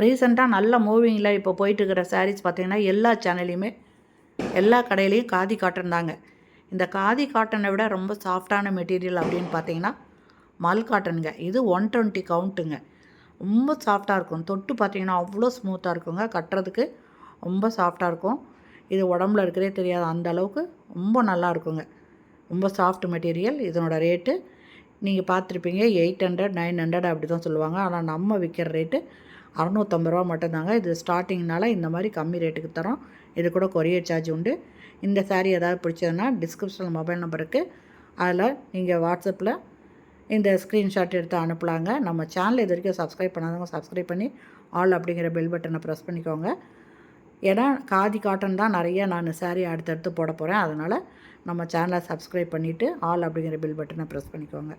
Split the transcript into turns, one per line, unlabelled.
ரீசெண்டாக நல்ல மூவிங்கில் இப்போ போயிட்டுருக்கிற சாரீஸ் பார்த்திங்கன்னா எல்லா சேனல்லையுமே எல்லா கடையிலையும் காதி காட்டன் தாங்க. இந்த காதி காட்டனை விட ரொம்ப சாஃப்டான மெட்டீரியல் அப்படின்னு பார்த்தீங்கன்னா மல் காட்டனுங்க. இது 120 கவுண்ட்டுங்க. ரொம்ப சாஃப்டாக இருக்கும். தொட்டு பார்த்திங்கன்னா அவ்வளோ ஸ்மூத்தாக இருக்குங்க. கட்டுறதுக்கு ரொம்ப சாஃப்டாக இருக்கும். இது உடம்புல இருக்கிறதே தெரியாது, அந்த அளவுக்கு ரொம்ப நல்லா இருக்குங்க. ரொம்ப சாஃப்ட் மெட்டீரியல். இதனோட ரேட்டு நீங்கள் பார்த்துருப்பீங்க 800 900 அப்படி தான் சொல்லுவாங்க. ஆனால் நம்ம விற்கிற ரேட்டு 650 ரூபா மட்டும்தாங்க. இது ஸ்டார்டிங்னால இந்த மாதிரி கம்மி ரேட்டுக்கு தரோம். இது கூட கொரியர் சார்ஜ் உண்டு. இந்த சாரீ ஏதாவது பிடிச்சதுன்னா டிஸ்கிரிப்ஷனில் மொபைல் நம்பர் இருக்குது. அதில் நீங்கள் வாட்ஸ்அப்பில் இந்த ஸ்க்ரீன்ஷாட் எடுத்து அனுப்பலாங்க. நம்ம சேனல் இது வரைக்கும் சப்ஸ்கிரைப் பண்ணாதவங்க சப்ஸ்கிரைப் பண்ணி ஆல் அப்படிங்கிற பெல் பட்டனை ப்ரெஸ் பண்ணிக்கோங்க. ஏன்னா காதி காட்டன் தான் நிறைய நான் சாரீ அடுத்தடுத்து போட போகிறேன். அதனால் நம்ம சேனலை சப்ஸ்கிரைப் பண்ணிவிட்டு ஆல் அப்படிங்கிற பெல் பட்டனை ப்ரெஸ் பண்ணிக்கோங்க.